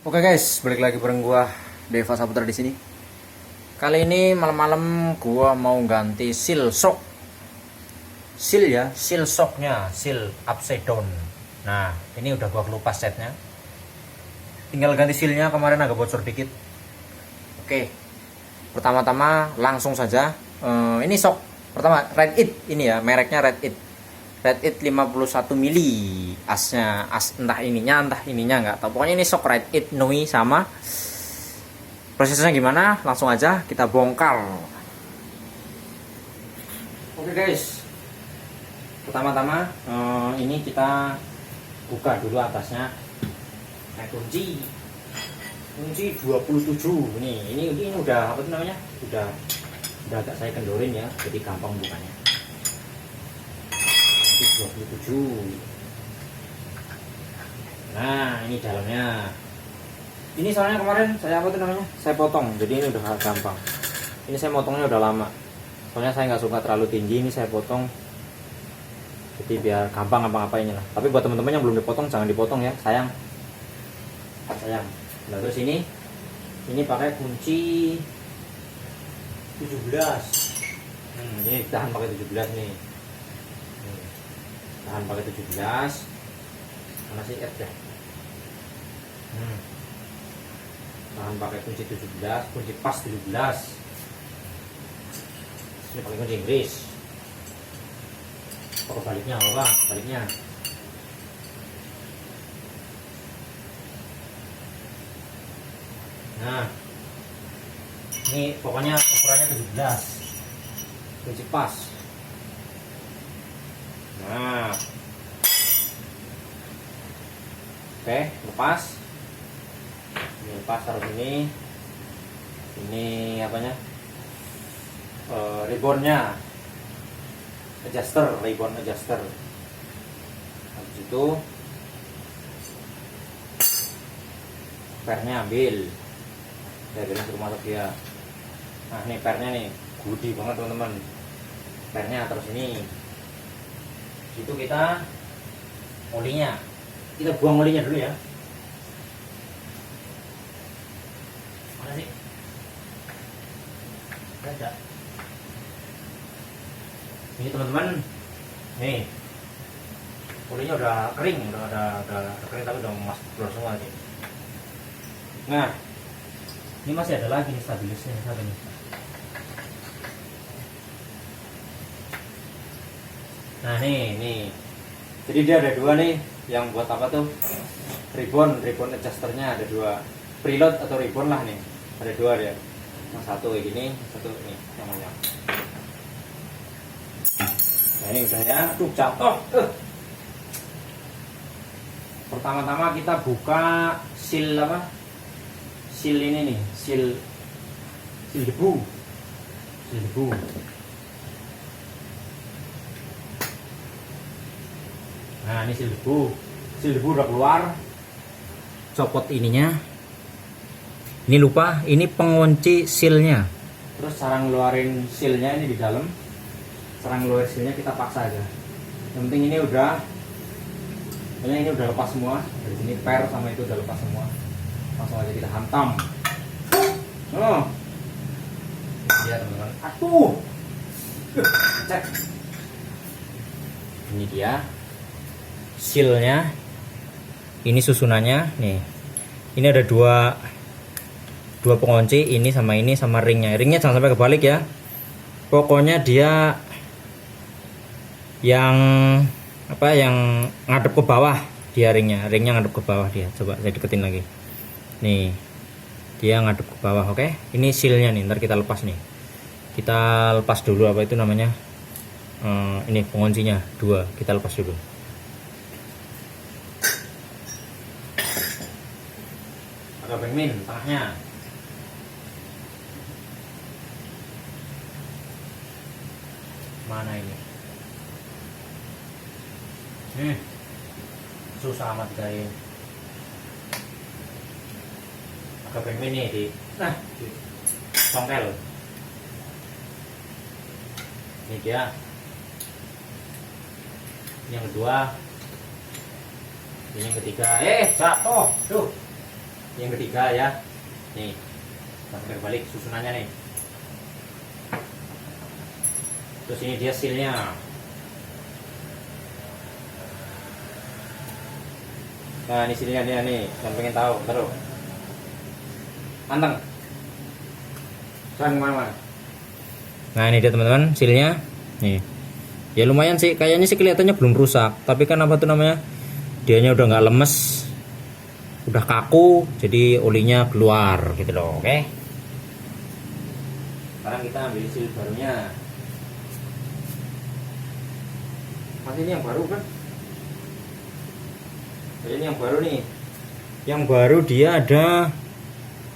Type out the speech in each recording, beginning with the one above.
Oke guys, balik lagi bareng gua Deva Saputra di sini. Kali ini malam-malam gua mau ganti seal shock. Seal ya, seal shocknya, seal upside down. Nah, ini udah gua kelupas setnya. Tinggal ganti sealnya, kemarin agak bocor dikit. Oke, pertama-tama langsung saja. Ini shock pertama Red It, ini ya mereknya Red It. Red It 51 mili asnya, entah ininya nggak tahu. Pokoknya ini shock Red It Nui sama. Prosesnya gimana? Langsung aja kita bongkar. Oke guys, pertama-tama ini kita buka dulu atasnya. Nah, kunci 27 ini udah apa tuh namanya, udah agak saya kendorin ya, jadi gampang bukanya. 27. Nah, ini dalamnya. Ini soalnya kemarin saya apa tuh namanya, saya potong, jadi ini udah gampang. Ini saya potongnya udah lama, soalnya saya nggak suka terlalu tinggi. Ini saya potong jadi biar gampang ngapa-ngapainnya lah. Tapi buat teman-teman yang belum dipotong, jangan dipotong ya, sayang. Nah, terus ini pakai kunci 17. Ini tahan pakai 17 nih. Tahan pakai 17. Mana sih F ya? Tahan pakai kunci 17, kunci pas 17. Ini pakai kunci Inggris. Oh, baliknya apa? Baliknya. Nah, ini pokoknya ukurannya 17, kunci pas. Nah, oke, lepas. Ini lepas, taruh ini apanya? Ribbonnya, ribbon adjuster. Habis itu pernya ambil. Saya bilang ke rumah dia. Nah, ini pernya nih, gede banget teman-teman. Pernya terus ini. Itu kita olinya. Kita buang olinya dulu ya. Mana sih? Ada. Ini teman-teman. Nih. Olinya udah kering, udah kering tapi udah masuk keluar semua nih. Nah, ini masih ada lagi nih stabilisnya satu nih. Nah, nih. Jadi dia ada dua nih, yang buat apa tuh? Ribbon adjusternya ada dua. Preload atau ribbon lah nih. Ada dua dia. Yang satu kayak gini, satu ini namanya. Nah, ini udah ya. Tuh jatuh. Pertama-tama kita buka seal apa? Seal ini nih, seal debu. Nah, ini seal debu udah keluar. Copot ininya. Ini lupa, ini pengunci sealnya. Terus cara ngeluarin sealnya ini di dalam. Cara ngeluarin sealnya kita paksa aja. Yang penting ini udah lepas semua. Dari sini per sama itu udah lepas semua. Langsung aja kita hantam. Oh, ini dia teman-teman. Aduh, cek. Ini dia sealnya. Ini susunannya nih. Ini ada dua pengunci, ini sama ringnya. Ringnya jangan sampai kebalik ya. Pokoknya dia yang ngadep ke bawah dia ringnya ngadep ke bawah dia. Coba saya deketin lagi. Nih, dia ngadep ke bawah. Oke, ini sealnya nih. Ntar kita lepas nih. Kita lepas dulu apa itu namanya. Ini penguncinya dua. Kita lepas dulu. Agak bengmin tengahnya. Mana ini? Susah amat guys. Agak pengen nih di congkel. Ini dia. Ini yang kedua. Ini yang ketiga. Jatuh. Tuh. yang ketiga ya. Nih, kita balik susunannya nih. Terus ini dia sealnya. Nah ini sealnya dia nih, yang pengen tahu, taruh. Anteng. Jangan kemana-mana. Nah ini dia teman-teman sealnya. Nih, ya lumayan sih, kayaknya sih kelihatannya belum rusak. Tapi kan apa tuh namanya? Dianya udah nggak lemes, udah kaku, jadi olinya keluar gitu loh. Oke. Sekarang kita ambil seal barunya. Masih ini yang baru kan? Ini yang baru nih. Yang baru dia ada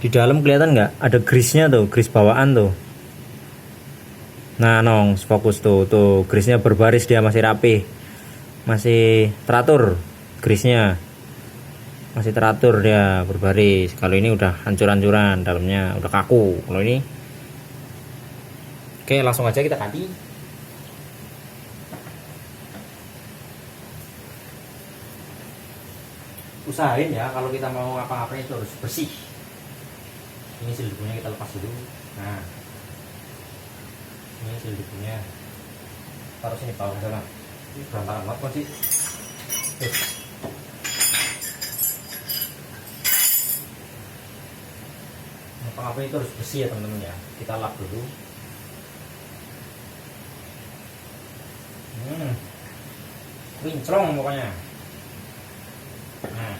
di dalam, kelihatan nggak? Ada grease-nya tuh, grease bawaan tuh. Nah, nong, fokus tuh, grease-nya berbaris, dia masih rapi, masih teratur, grease-nya masih teratur, dia berbaris. Kalau ini udah hancur-hancuran, dalamnya udah kaku. Kalau ini, oke, langsung aja kita ganti. Usahain ya kalau kita mau ngapa-ngapain itu harus bersih. Ini seal debunya kita lepas dulu. Nah, ini seal debunya taruh sini bawah sana. Ini berantakan banget kan sih. Ngapa-ngapain itu harus bersih ya teman-teman ya. Kita lap dulu. Kinclong pokoknya. Nah,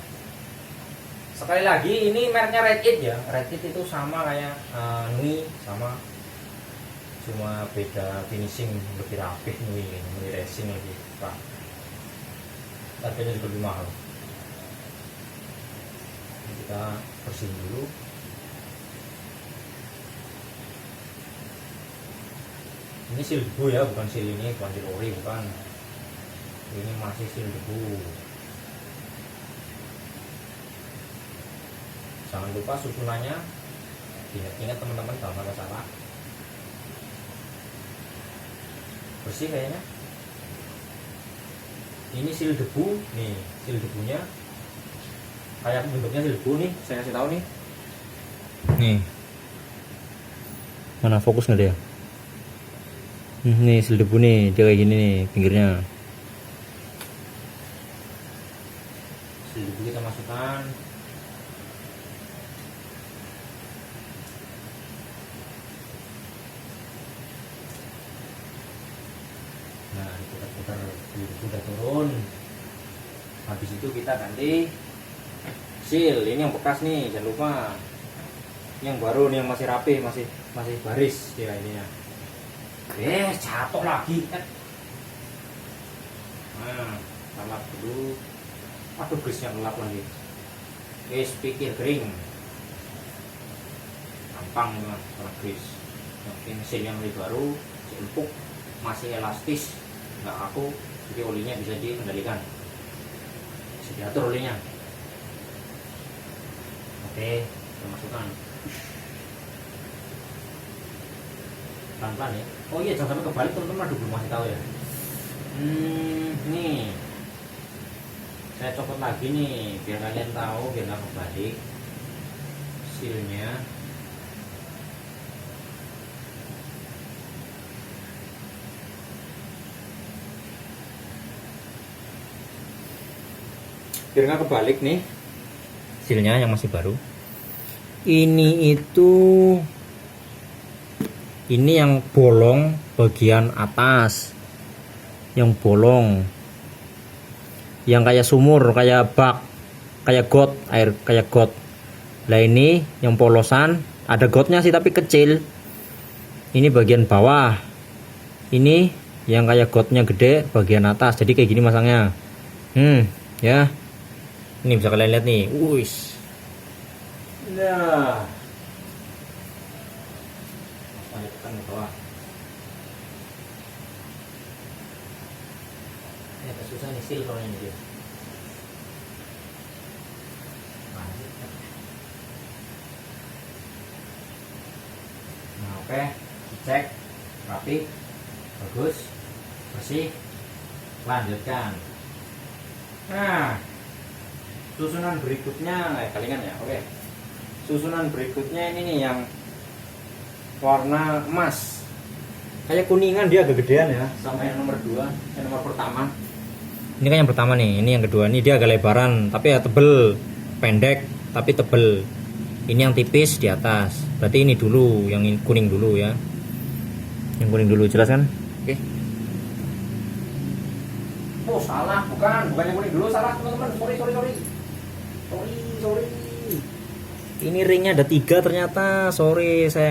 sekali lagi ini mereknya Red It ya. Red It itu sama kayak Nui, sama, cuma beda finishing, lebih rapih. Nui racing lebih pak, harganya juga lebih mahal. Ini kita bersihin dulu. Ini seal debu ya, bukan seal ini, bukan seal ori, bukan. Ini masih seal debu. Jangan lupa susunannya, ingat teman-teman kalau ada salah. Bersih kayaknya. Ini seal debu, nih seal debunya kayak bentuknya seal debu nih, saya kasih tahu nih. Nih, mana fokus nggak dia? Nih seal debu nih, dia kayak gini nih pinggirnya. Seal debu kita masukkan. Nah, putar-putar udah turun. Habis itu kita ganti seal. Ini yang bekas nih, jangan lupa. Yang baru nih, yang masih rapi, masih baris dia ininya. Jatuh lagi. Nah, kita lap dulu. Aduh, grease-nya ngelap lagi. Pikir kering. Gampang lah kalau grease. Mungkin seal yang lebih baru, seal empuk, masih elastis, nggak kaku, jadi olinya bisa dikendalikan, bisa diatur olinya. Oke, kita masukkan pelan-pelan ya. Oh iya, jangan sampai kebalik teman-teman. Aduh, belum masih tahu ya. Nih saya copot lagi nih biar kalian tahu, biar nggak kebalik sealnya. Biar nggak kebalik nih sealnya yang masih baru. Ini yang bolong bagian atas, yang bolong, yang kayak sumur, kayak bak, kayak got air, kayak got. Nah ini yang polosan, ada gotnya sih tapi kecil. Ini bagian bawah. Ini yang kayak gotnya gede bagian atas. Jadi kayak gini masangnya. Ya. Ini bisa kalian lihat nih. Wuis. Nah. Masukkan tekan ke bawah. Ini agak susah nih seal kalau ini dia. Nah, oke. Dicek rapi, bagus, bersih. Lanjutkan. Nah, susunan berikutnya kayak kalian ya. Oke. susunan berikutnya ini nih yang warna emas. Kayak kuningan, dia agak gedean ya, sama yang nomor 2, yang nomor pertama. Ini kan yang pertama nih, ini yang kedua. Ini dia agak lebaran, tapi ya tebel, pendek tapi tebel. Ini yang tipis di atas. Berarti ini dulu, yang kuning dulu ya. Yang kuning dulu, jelas kan? Oke. Oh salah, bukan yang kuning dulu, salah teman-teman. Sorry. Ini ringnya ada 3 ternyata. Sorry, saya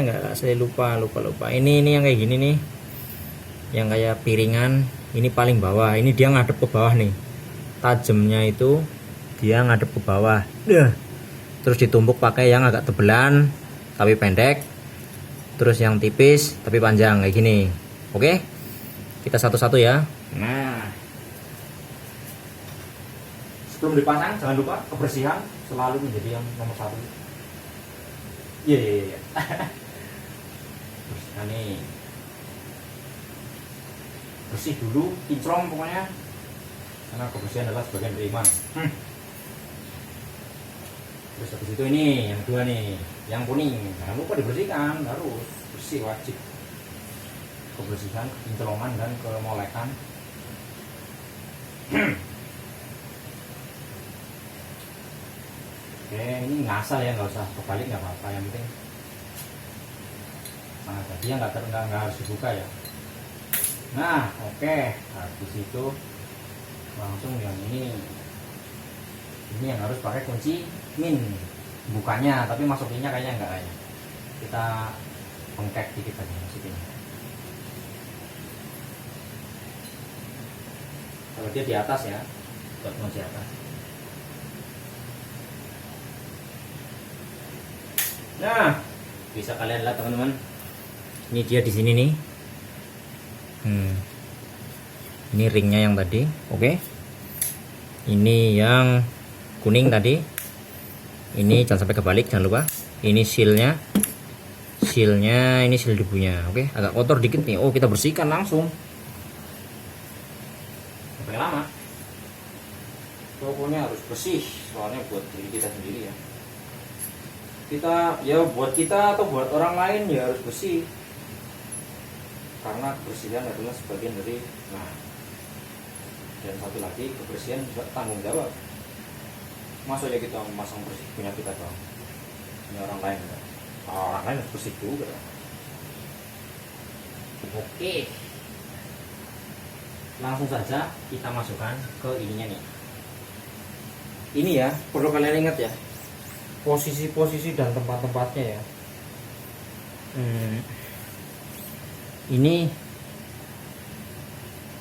lupa. Ini yang kayak gini nih, yang kayak piringan. Ini paling bawah. Ini dia ngadep ke bawah nih. Tajamnya itu dia ngadep ke bawah. Terus ditumpuk pakai yang agak tebelan tapi pendek. Terus yang tipis tapi panjang kayak gini. Oke, kita satu-satu ya. Nah, sebelum dipasang jangan lupa kebersihan selalu menjadi yang nomor 1. Iya. Bersihkan nih, bersih dulu, kinclong pokoknya, karena kebersihan adalah sebagian dari iman. Terus habis itu ini yang kedua nih, yang kuning, jangan lupa dibersihkan, harus bersih, wajib kebersihan, kinclongan dan kemolekan. Oke, ini ngasal ya, nggak usah kebalik, nggak apa-apa, yang penting nah tadi nggak harus dibuka ya. Nah oke, habis itu langsung yang ini yang harus pakai kunci min bukanya, tapi masukinnya kayaknya enggak, kayaknya kita bengkek dikit aja masukin. Kalau dia di atas ya, buat kunci atas. Nah, bisa kalian lihat teman-teman, ini dia di sini nih. Ini ringnya yang tadi, oke. Ini yang kuning tadi. Ini jangan sampai kebalik, jangan lupa. Ini sealnya, ini seal debunya, oke. Agak kotor dikit nih. Oh, kita bersihkan langsung. Sampai lama. Pokoknya harus bersih, soalnya buat diri kita sendiri ya. Kita ya buat kita atau buat orang lain ya harus bersih, karena kebersihan adalah sebagian dari dan satu lagi, kebersihan juga tanggung jawab. Masa ya kita memasang bersih punya kita doang, punya orang lain ya. Orang lain harus bersih juga. Oke, langsung saja kita masukkan ke ininya nih. Ini ya, perlu kalian ingat ya, posisi-posisi dan tempat-tempatnya ya. Ini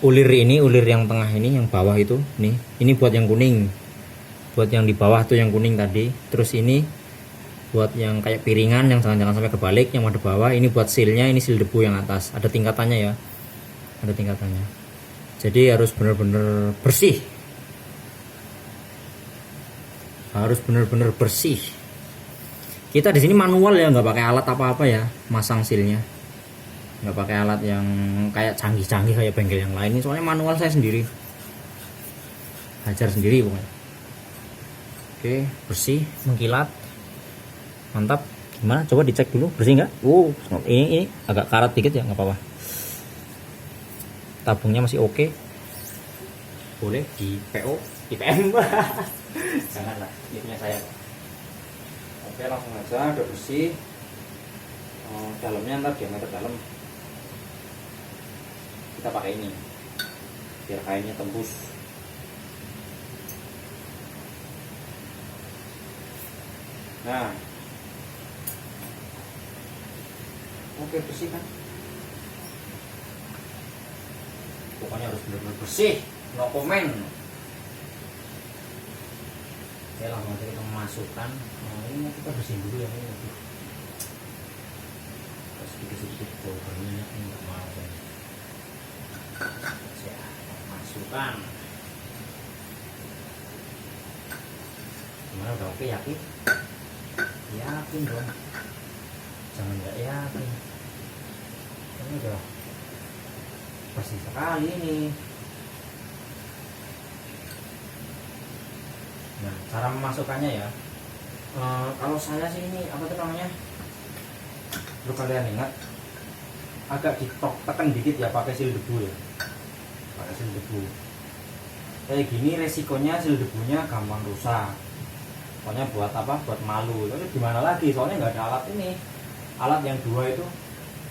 ulir yang tengah ini, yang bawah itu nih, ini buat yang kuning, buat yang di bawah tuh yang kuning tadi. Terus ini buat yang kayak piringan, yang jangan sampai kebalik, yang ada bawah. Ini buat sealnya, ini seal debu yang atas. Ada tingkatannya ya, ada tingkatannya. Jadi harus benar-benar bersih, harus benar-benar bersih. Kita di sini manual ya, nggak pakai alat apa-apa ya, masang sealnya. Nggak pakai alat yang kayak canggih-canggih kayak bengkel yang lain. Ini soalnya manual, saya sendiri, hajar sendiri pokoknya. Oke, bersih, mengkilat, mantap. Gimana? Coba dicek dulu bersih nggak? Ini agak karat dikit ya, nggak apa-apa. Tabungnya masih oke. Boleh di PO, di PM. Janganlah, ini punya saya. Oke, langsung aja, udah bersih. Dalamnya ntar diameter dalam kita pakai ini biar kainnya tembus. Nah, oke, bersih kan? Pokoknya harus benar-benar bersih, no komen. Oke, langsung aja kita masukkan. Ini kita bersihin dulu ya, ini sedikit baunya nggak mau. Saya masukkan. Gimana, udah oke? Yakin? Yakin dong, jangan nggak yakin. Ini udah bersih sekali ini. Nah, cara memasukkannya ya, Kalau saya sih ini apa tuh namanya, kalau kalian ingat agak ditok tekan dikit ya pakai sil debu ya, pakai sil debu kayak gini. Resikonya sil debunya gampang rusak, pokoknya buat apa, buat malu. Tapi gimana lagi, soalnya nggak ada alat ini, alat yang dua itu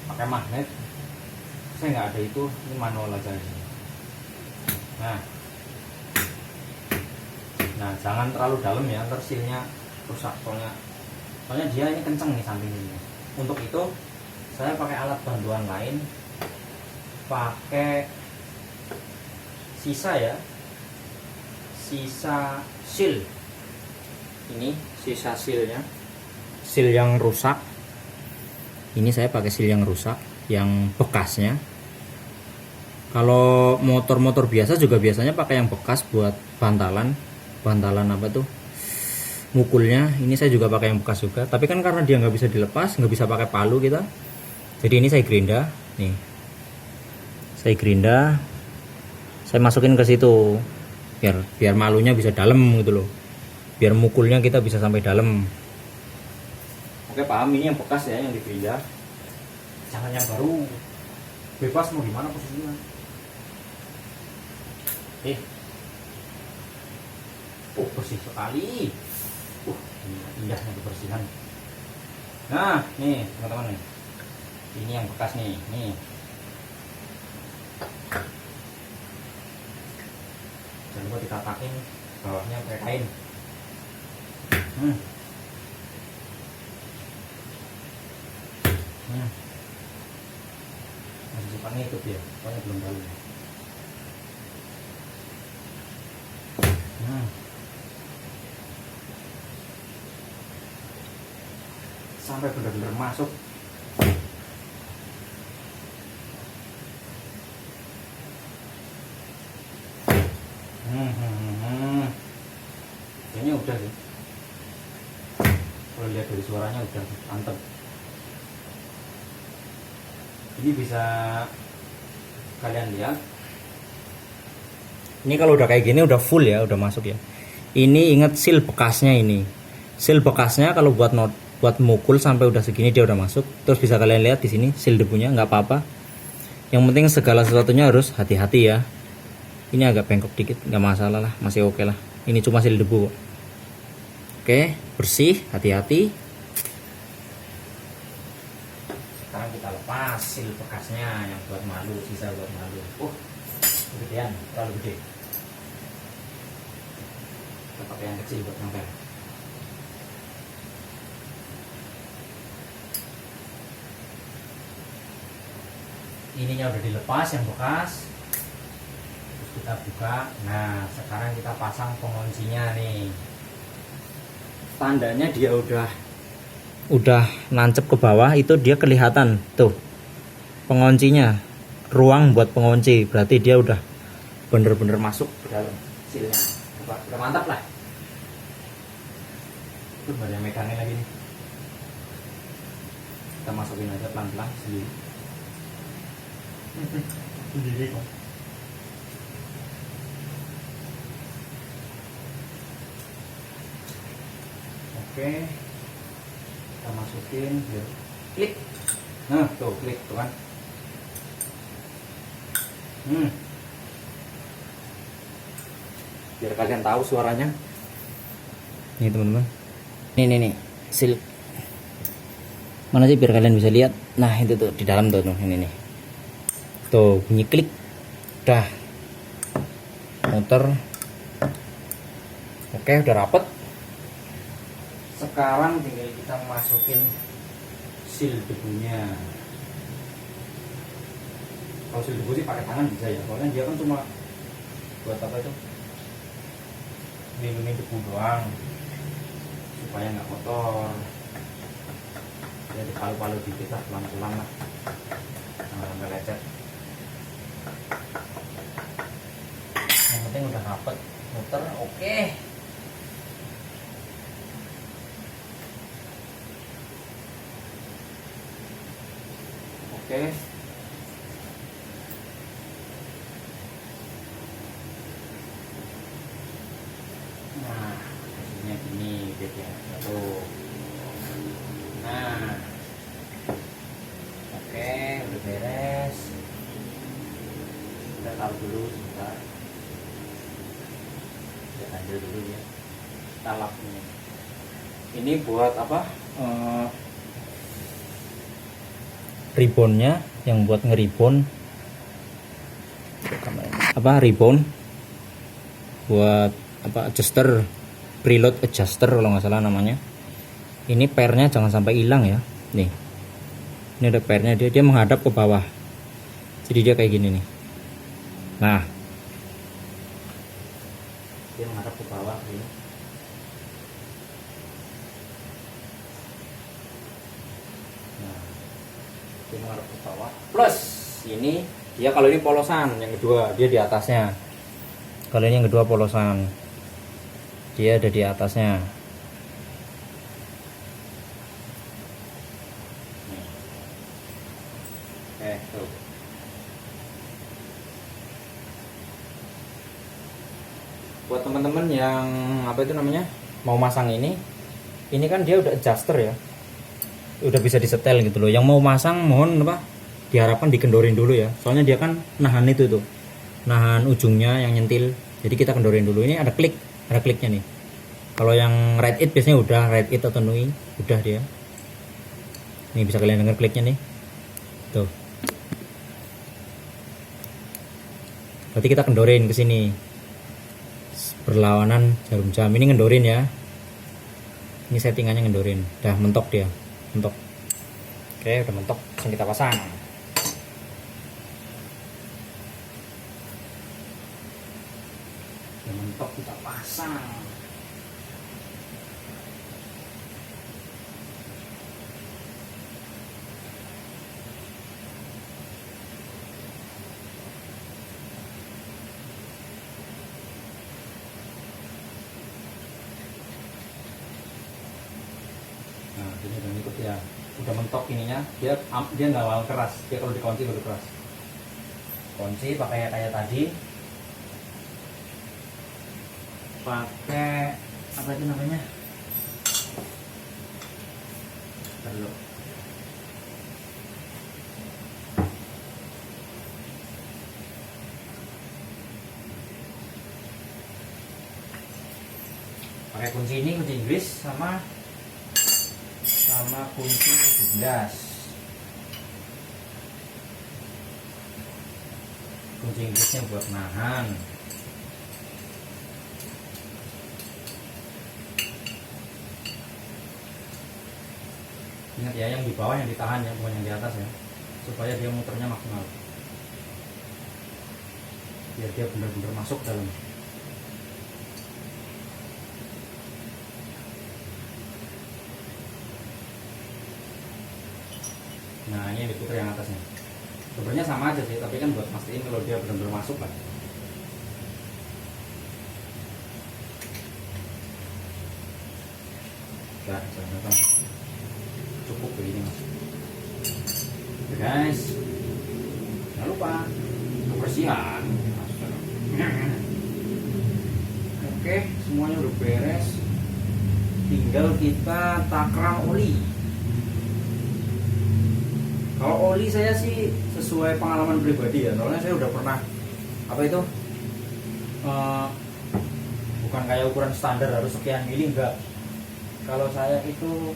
pakai magnet, saya nggak ada itu, ini manual aja ini. Nah jangan terlalu dalam ya, ntar silnya rusak, soalnya dia ini kenceng nih samping ini. Untuk itu saya pakai alat bantuan lain, pakai sisa ya, sisa seal. Ini sisa sealnya, seal yang rusak. Ini saya pakai seal yang rusak, yang bekasnya. Kalau motor-motor biasa juga biasanya pakai yang bekas buat bantalan apa tuh, mukulnya. Ini saya juga pakai yang bekas juga, tapi kan karena dia nggak bisa dilepas, nggak bisa pakai palu kita, jadi ini saya gerinda nih, saya masukin ke situ biar malunya bisa dalam gitu loh, biar mukulnya kita bisa sampai dalam. Oke, paham, ini yang bekas ya, yang digerinda, jangan yang baru. Bebas mau gimana posisinya. Bersih sekali. Ini indahnya kebersihan. Nah nih teman-teman nih, ini yang bekas nih, jangan lupa ditatakin bawahnya pakai kain. Masih suka ngikut ya, pokoknya belum tahu. Sampai benar-benar masuk. Kayaknya udah sih, kalau lihat dari suaranya udah mantep. Ini bisa kalian lihat, ini kalau udah kayak gini udah full ya, udah masuk ya. Ini ingat seal bekasnya, ini seal bekasnya kalau buat mukul sampai udah segini dia udah masuk. Terus bisa kalian lihat di sini seal debunya, nggak apa-apa. Yang penting segala sesuatunya harus hati-hati ya. Ini agak bengkok dikit, nggak masalah lah, masih oke lah. Ini cuma seal debu. Oke, bersih, hati-hati. Sekarang kita lepas seal bekasnya yang buat malu, sisa buat malu. Gedean, terlalu gede. Kita pakai yang kecil buat nempel. Ininya udah dilepas yang bekas, terus kita buka. Nah sekarang kita pasang penguncinya nih, tandanya dia udah nancep ke bawah, itu dia kelihatan tuh penguncinya, ruang buat pengunci, berarti dia udah bener-bener masuk ke dalam silnya. Udah mantap lah. Itu baru yang megangin lagi nih, kita masukin aja pelan-pelan sendiri. Sendiri kok. Oke, kita masukin, biar klik. Nah tuh klik tuh kan. Biar kalian tahu suaranya. Nih teman-teman, nih seal mana sih biar kalian bisa lihat. Nah itu tuh di dalam tuh ini nih. Tuh bunyi klik, udah muter. Oke, udah rapet. Sekarang tinggal kita masukin seal debunya. Kalau seal debu sih pakai tangan bisa ya, soalnya dia kan cuma buat apa itu, melindungi debu doang supaya nggak kotor. Jadi palu-palu dikit lah, pelan-pelan lah, nggak lecet. Yang penting udah rapet, muter. Oke. Nah, hasilnya gini gitu ya. Tuh. dulu sebentar. Saya ganjel dulu ya. Kita lap ini buat apa? Ribbonnya yang buat ngeribon apa, ribbon buat apa, adjuster, preload adjuster kalau nggak salah namanya. Ini pernya jangan sampai hilang ya. Nih, ini ada pernya, dia menghadap ke bawah, jadi dia kayak gini nih. Nah, dia menghadap ke bawah ini. Nah, dia menghadap ke bawah. Plus ini dia, kalau ini polosan, yang kedua dia di atasnya. Kalau ini yang kedua polosan, dia ada di atasnya. Tuh. Buat teman-teman yang apa itu namanya, mau masang ini kan dia udah adjuster ya, udah bisa disetel gitu loh. Yang mau masang mohon apa, diharapkan dikendorin dulu ya, soalnya dia kan nahan itu tuh, nahan ujungnya yang nyentil, jadi kita kendorin dulu. Ini ada kliknya nih. Kalau yang Ride It biasanya udah, Ride It atau Nui udah dia. Ini bisa kalian dengar kliknya nih tuh. Berarti kita kendorin ke sini, berlawanan jarum jam. Ini ngendorin ya, ini settingannya ngendorin. Udah mentok dia, mentok. Oke, udah mentok, langsung kita pasang. Udah mentok, kita pasang. Nah, ini udah ngikut ya, udah mentok ininya. Dia nggak lawan keras, dia kalau dikunci baru keras. Kunci pakai kayak tadi, pakai apa itu namanya, perlu pakai kunci ini, kunci Inggris sama kunci 17. Kunci Inggrisnya buat nahan. Ingat ya, yang di bawah yang ditahan ya, bukan yang di atas ya, supaya dia muternya maksimal, biar dia benar-benar masuk dalam. Nah, ini yang diputar yang atasnya. Sebenarnya sama aja sih, tapi kan buat mastiin kalau dia benar-benar masuk kan. Udah, jangan cukup begini mas. Oke guys, jangan lupa kebersihan. Oke, semuanya udah beres. Tinggal kita takram oli. Kalau oli saya sih sesuai pengalaman pribadi ya, soalnya saya udah pernah apa itu, bukan kayak ukuran standar harus sekian mili, enggak. Kalau saya itu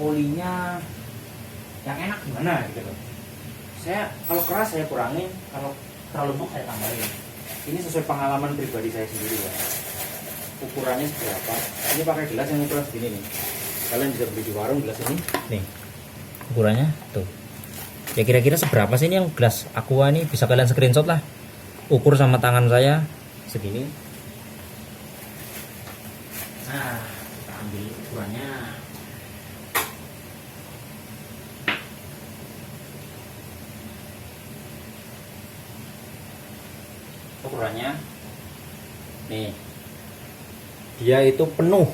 olinya yang enak gimana gitu loh. Saya kalau keras saya kurangin, kalau terlalu empuk saya tambahin. Ini sesuai pengalaman pribadi saya sendiri ya. Ukurannya seberapa? Ini pakai gelas yang ukuran segini nih. Kalian bisa beli di warung gelas ini. Nih. Ukurannya tuh. Ya kira-kira seberapa sih ini yang gelas Aqua ini, bisa kalian screenshot lah. Ukur sama tangan saya segini. Nah, kita ambil ukurannya. Ukurannya nih, dia itu penuh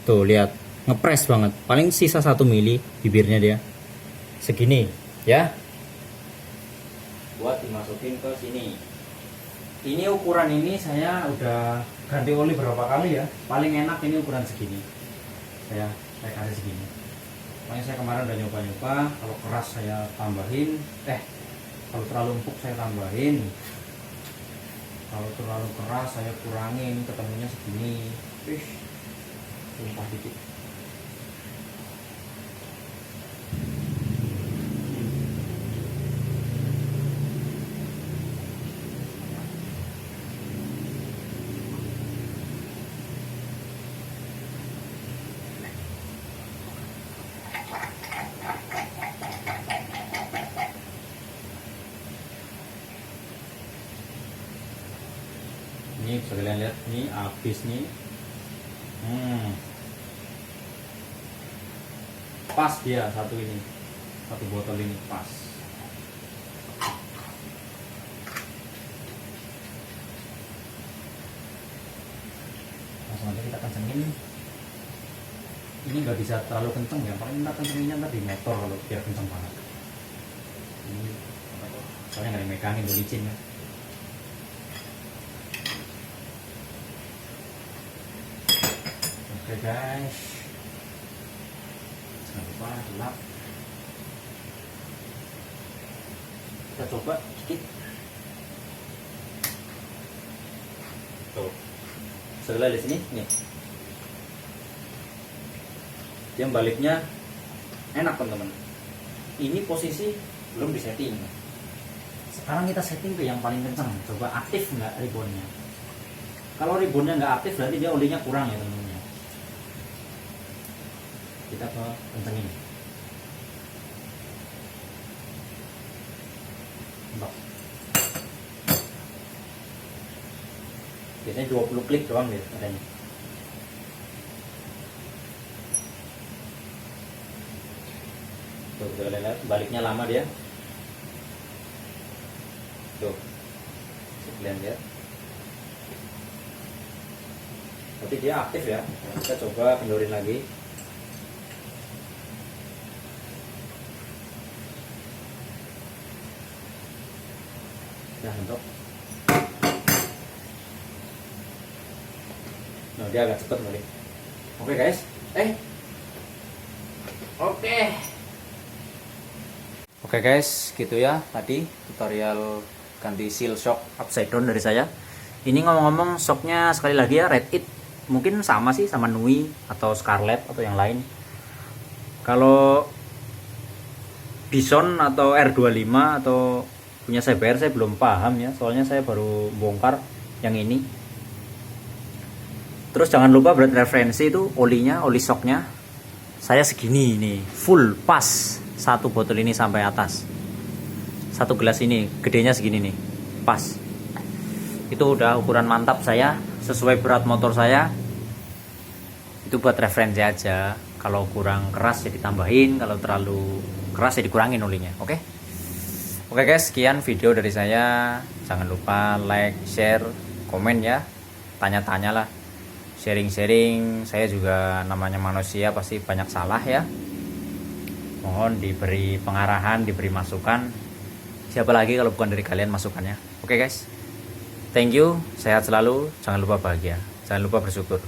tuh, lihat, ngepres banget, paling sisa 1 mili bibirnya dia segini ya, buat dimasukin ke sini. Ini ukuran ini saya udah ganti oli berapa kali ya, paling enak ini ukuran segini, saya kasih segini. Makanya saya kemarin udah nyoba-nyoba, kalau keras saya tambahin, Kalau terlalu empuk saya tambahin, kalau terlalu keras saya kurangin. Ketemunya segini. Tumpah dikit. Ini bisa kalian lihat, ini habis nih. Pas dia satu botol ini pas. Langsung aja kita kencengin. Ini nggak bisa terlalu kenceng ya, paling kita kencenginnya ntar di motor kalau biar kenceng banget. Ini soalnya nggak dimegangin, udah licin ya. Oke guys, jangan lupa gelap. Kita coba sedikit. Tuh, setelah di sini nih, yang baliknya enak teman-teman. Ini posisi belum disetting. Sekarang kita setting ke yang paling kencang. Coba aktif nggak ribbonnya. Kalau ribbonnya nggak aktif berarti dia olinya kurang ya teman-teman. Kita ke kencengin. Biasanya 20 klik doang deh adanya. Tuh, lihat baliknya lama dia. Tuh, kalian lihat. Tapi dia aktif ya. Kita coba kendorin lagi. Nah, untuk dia agak cepet balik. Oke guys, Oke guys, gitu ya tadi tutorial ganti seal shock upside down dari saya. Ini ngomong-ngomong shocknya sekali lagi ya, Red It mungkin sama sih sama Nui atau Scarlett atau yang lain. Kalau Bison atau R25 atau punya CBR saya belum paham ya, soalnya saya baru bongkar yang ini. Terus jangan lupa buat referensi itu olinya, oli shocknya saya segini nih, full pas satu botol ini sampai atas. Satu gelas ini gedenya segini nih, pas. Itu udah ukuran mantap saya, sesuai berat motor saya. Itu buat referensi aja. Kalau kurang keras ya ditambahin, kalau terlalu keras ya dikurangin olinya. Oke guys, sekian video dari saya. Jangan lupa like, share, komen ya. Tanya-tanya lah. Sharing-sharing. Saya juga namanya manusia pasti banyak salah ya. Mohon diberi pengarahan, diberi masukan. Siapa lagi kalau bukan dari kalian masukannya. Oke guys. Thank you. Sehat selalu. Jangan lupa bahagia. Jangan lupa bersyukur.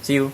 See you.